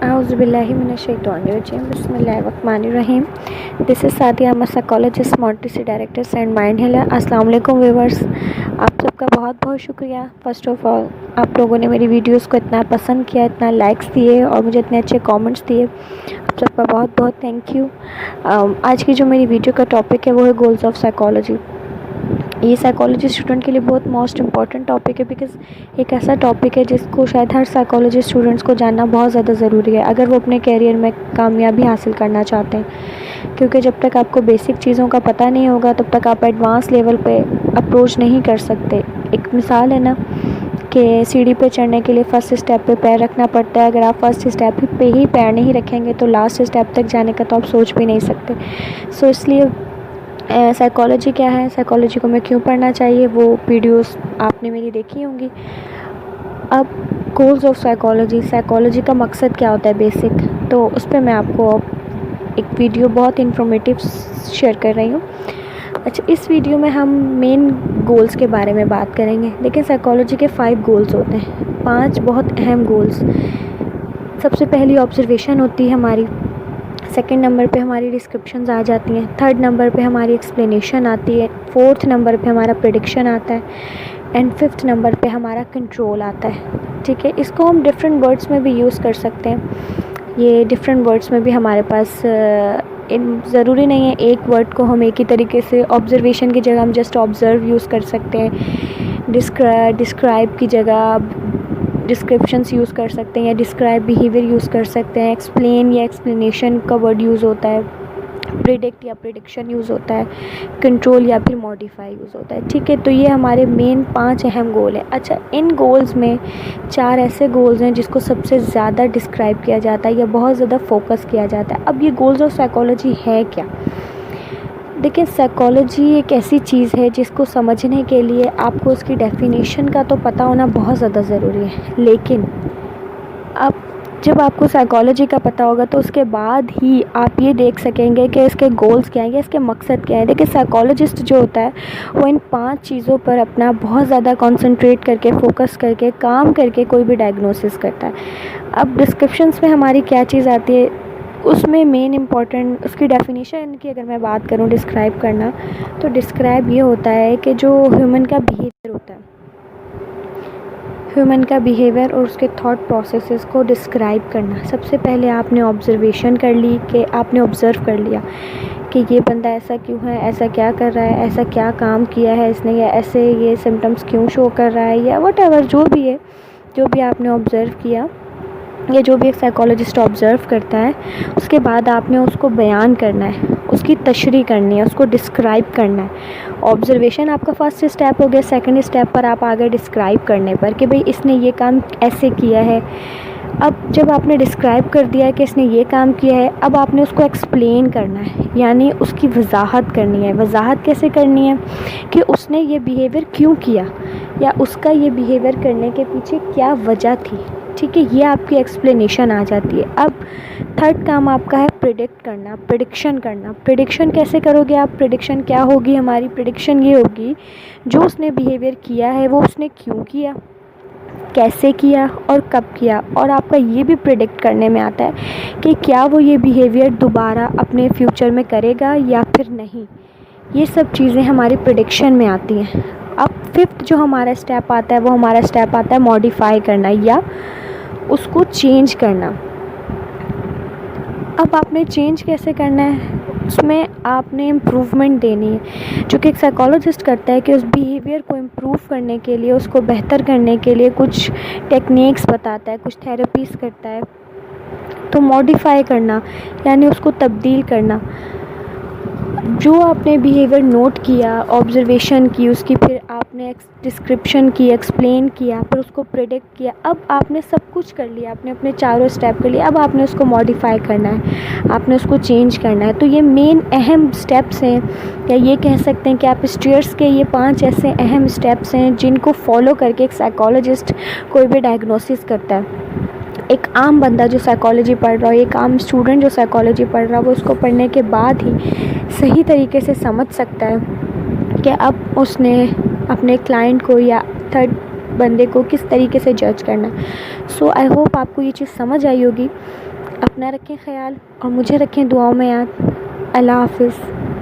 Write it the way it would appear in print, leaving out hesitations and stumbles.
Auzubillahiminash-shaytanir-rajim. Bismillahir-rahmanir-rahim. This is Sadia, I'm a psychologist, Montessori director, and Mind Healer. अस्सलाम वालेकुम viewers, आप सबका बहुत बहुत शुक्रिया। फ़र्स्ट ऑफ़ ऑल आप लोगों ने मेरी वीडियोस को इतना पसंद किया, इतना लाइक्स दिए और मुझे इतने अच्छे कमेंट्स दिए, आप सबका बहुत बहुत थैंक यू। आज की जो मेरी वीडियो का टॉपिक है वो है गोल्स ऑफ साइकोलॉजी। ये साइकोलॉजी स्टूडेंट के लिए बहुत मोस्ट इम्पॉर्टेंट टॉपिक है, बिकॉज़ एक ऐसा टॉपिक है जिसको शायद हर साइकोलॉजी स्टूडेंट्स को जानना बहुत ज़्यादा ज़रूरी है अगर वो अपने कैरियर में कामयाबी हासिल करना चाहते हैं। क्योंकि जब तक आपको बेसिक चीज़ों का पता नहीं होगा तब तक आप एडवांस लेवल पे अप्रोच नहीं कर सकते। एक मिसाल है ना कि सीढ़ी पे चढ़ने के लिए फ़र्स्ट स्टेप पे पैर रखना पड़ता है। अगर आप फर्स्ट स्टेप पे ही पैर नहीं रखेंगे तो लास्ट स्टेप तक जाने का तो आप सोच भी नहीं सकते। सो इसलिए साइकोलॉजी क्या है, साइकोलॉजी को मैं क्यों पढ़ना चाहिए, वो वीडियोस आपने मेरी देखी होंगी। अब गोल्स ऑफ साइकोलॉजी, साइकोलॉजी का मकसद क्या होता है बेसिक, तो उस पर मैं आपको एक वीडियो बहुत इन्फॉर्मेटिव शेयर कर रही हूँ। अच्छा, इस वीडियो में हम मेन गोल्स के बारे में बात करेंगे। लेकिन साइकोलॉजी के 5 गोल्स होते हैं, 5 बहुत अहम गोल्स। सबसे पहली ऑब्जर्वेशन होती है हमारी, सेकंड नंबर पे हमारी डिस्क्रिप्शंस आ जाती हैं, थर्ड नंबर पे हमारी एक्सप्लेनेशन आती है, फोर्थ नंबर पे हमारा प्रेडिक्शन आता है एंड फिफ्थ नंबर पे हमारा कंट्रोल आता है। ठीक है, इसको हम डिफरेंट वर्ड्स में भी यूज़ कर सकते हैं। ये डिफरेंट वर्ड्स में भी हमारे पास ज़रूरी नहीं है एक वर्ड को हम एक ही तरीके से, ऑब्जर्वेशन की जगह हम जस्ट ऑब्ज़र्व यूज़ कर सकते हैं, डिस्क्राइब की जगह डिस्क्रिप्शंस यूज़ कर सकते हैं या डिस्क्राइब बिहेवियर यूज़ कर सकते हैं, एक्सप्लेन या एक्सप्लेनेशन का वर्ड यूज़ होता है, प्रिडिक्ट या प्रिडिक्शन यूज़ होता है, कंट्रोल या फिर मॉडिफाई यूज़ होता है। ठीक है, तो ये हमारे मेन 5 अहम गोल हैं। अच्छा, इन गोल्स में 4 ऐसे गोल्स हैं जिसको सबसे ज़्यादा डिस्क्राइब किया जाता है या बहुत ज़्यादा फोकस किया जाता है। अब ये गोल्स ऑफ साइकोलॉजी है क्या? देखिए, साइकोलॉजी एक ऐसी चीज़ है जिसको समझने के लिए आपको उसकी डेफिनेशन का तो पता होना बहुत ज़्यादा ज़रूरी है। लेकिन अब जब आपको साइकोलॉजी का पता होगा तो उसके बाद ही आप ये देख सकेंगे कि इसके गोल्स क्या हैं या इसके मकसद क्या है। देखिए, साइकोलॉजिस्ट जो होता है वो इन 5 चीज़ों पर अपना बहुत ज़्यादा कंसंट्रेट करके, फोकस करके, काम करके कोई भी डायग्नोसिस करता है। अब डिस्क्रिप्शंस में हमारी क्या चीज़ आती है, उसमें मेन इम्पॉर्टेंट उसकी डेफिनेशन की अगर मैं बात करूँ, डिस्क्राइब करना, तो डिस्क्राइब ये होता है कि जो ह्यूमन का बिहेवियर होता है, ह्यूमन का बिहेवियर और उसके थॉट प्रोसेसेस को डिस्क्राइब करना। सबसे पहले आपने ऑब्जर्वेशन कर ली कि आपने ऑब्ज़र्व कर लिया कि ये बंदा ऐसा क्यों है, ऐसा क्या कर रहा है, ऐसा क्या काम किया है इसने, या ऐसे ये सिम्टम्स क्यों शो कर रहा है, या वट जो भी है, जो भी आपने ऑब्ज़र्व किया या जो भी एक साइकोलॉजिस्ट ऑब्ज़र्व करता है, उसके बाद आपने उसको बयान करना है, उसकी तशरीह करनी है, उसको डिस्क्राइब करना है। ऑब्ज़र्वेशन आपका फर्स्ट स्टेप हो गया। सेकंड स्टेप पर आप आ गए डिस्क्राइब करने पर कि भाई इसने ये काम ऐसे किया है। अब जब आपने डिस्क्राइब कर दिया है कि इसने ये काम किया है, अब आपने उसको एक्सप्लेन करना है, यानी उसकी वजाहत करनी है। वजाहत कैसे करनी है कि उसने ये बिहेवियर क्यों किया या उसका ये बिहेवियर करने के पीछे क्या वजह थी। ठीक है, ये आपकी एक्सप्लेनेशन आ जाती है। अब थर्ड काम आपका है प्रिडिक्ट करना, प्रिडिक्शन करना। प्रिडिक्शन कैसे करोगे आप? प्रिडिक्शन क्या होगी हमारी? प्रिडिक्शन ये होगी, जो उसने बिहेवियर किया है वो उसने क्यों किया, कैसे किया और कब किया। और आपका ये भी प्रिडिक्ट करने में आता है कि क्या वो ये बिहेवियर दोबारा अपने फ्यूचर में करेगा या फिर नहीं। ये सब चीज़ें हमारी प्रिडिक्शन में आती हैं। अब फिफ्थ जो हमारा स्टेप आता है वो हमारा स्टेप आता है मॉडिफाई करना या उसको चेंज करना। अब आपने चेंज कैसे करना है, उसमें आपने इम्प्रूवमेंट देनी है, जो कि एक साइकोलॉजिस्ट करता है कि उस बिहेवियर को इम्प्रूव करने के लिए, उसको बेहतर करने के लिए कुछ टेक्निक्स बताता है, कुछ थेरेपीज़ करता है। तो मॉडिफाई करना यानी उसको तब्दील करना। जो आपने बिहेवियर नोट किया, ऑब्जर्वेशन की उसकी, फिर आपने डिस्क्रिप्शन की, एक्सप्लेन किया, फिर उसको प्रेडिक्ट किया, अब आपने सब कुछ कर लिया, आपने अपने चारों स्टेप कर लिए। अब आपने उसको मॉडिफाई करना है, आपने उसको चेंज करना है। तो ये मेन अहम स्टेप्स हैं, या ये कह सकते हैं कि आप स्टेयर्स के ये 5 ऐसे अहम स्टेप्स हैं जिनको फॉलो करके एक साइकोलॉजिस्ट कोई भी डायग्नोसिस करता है। एक आम बंदा जो साइकोलॉजी पढ़ रहा हो, एक आम स्टूडेंट जो साइकोलॉजी पढ़ रहा हो, वो उसको पढ़ने के बाद ही सही तरीके से समझ सकता है कि अब उसने अपने क्लाइंट को या थर्ड बंदे को किस तरीके से जज करना है। सो आई होप आपको ये चीज़ समझ आई होगी। अपना रखें ख्याल और मुझे रखें दुआओं में याद। अल्लाह हाफ़िज़।